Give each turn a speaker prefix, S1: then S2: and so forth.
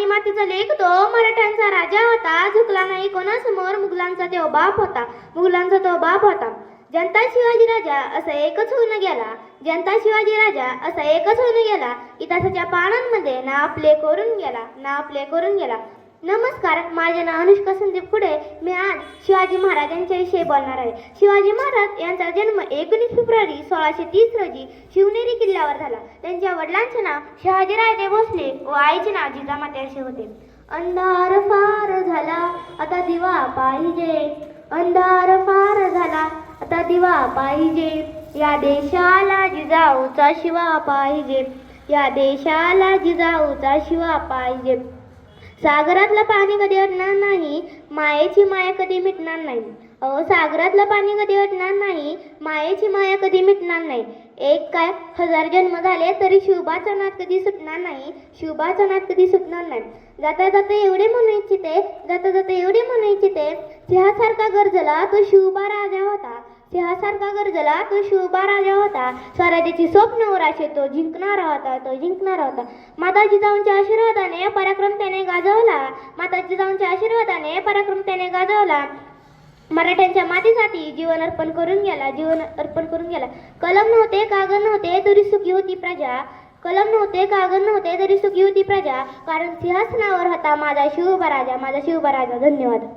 S1: मातीचा लेख तो मराठ्यांचा राजा होता, झुकला नाही कोणासमोर, मुघलांचा तो बाप होता, मुघलांचा तो बाप होता. जनता शिवाजी राजा असा एकच होऊन गेला, जनता शिवाजी राजा असा एकच होऊन गेला, इतिहासाच्या पानांमध्ये नाव प्ले करून गेला, नाव प्ले करून गेला. नमस्कार, माझे नाव अनुष्का संदीप खुडे. मी आज शिवाजी महाराजांच्या विषयी बोलणार आहे. शिवाजी महाराज यांचा जन्म 19 फेब्रुवारी 1630 रोजी शिवनेरी किल्ल्यावर झाला. त्यांच्या वडिलांचे नाव शहाजीराजे भोसले व आईचे नाव जिजामाता असे होते. अंधार फार झाला आता दिवा पाहिजे, अंधार फार झाला आता दिवा पाहिजे, या देशाला जिजाऊचा शिवा पाहिजे, या देशाला जिजाऊचा शिवा पाहिजे. सागरातलं पाणी कधी अटणार नाही, मायेची माया कधी मिटणार नाही. सागरातलं पाणी कधी अटणार नाही, मायेची माया कधी मिटणार नाही. एक काय 1000 जन्म झाले तरी शिवबाचा नाद कधी सुटणार नाही, शिवबाचा नाद कधी सुटणार नाही. जाता जाता एवढे म्हणू इच्छिते, जाता जाता एवढे म्हणू इच्छिते, सिंहासारखा गरजला तो शिवबा राजा होता, सिंहासारखा गरजला तो शिवबा राजा होता. स्वराज्याची स्वप्न उराशे तो जिंकणारा होता, तो जिंकणारा होता. माता जिजाऊंच्या आशीर्वादाने पराक्रम त्याने गाजवला, माता जिजाऊंच्या आशीर्वादाने पराक्रम त्याने गाजवला. मराठ्यांच्या मातीसाठी जीवन अर्पण करून गेला, जीवन अर्पण करून गेला. कलम नव्हते, कागद नव्हते तरी सुखी होती प्रजा, कलम नव्हते, कागद नव्हते तरी सुखी होती प्रजा, कारण सिंहासनावर होता माझा शिवबा राजा, माझा शिवबा राजा. धन्यवाद.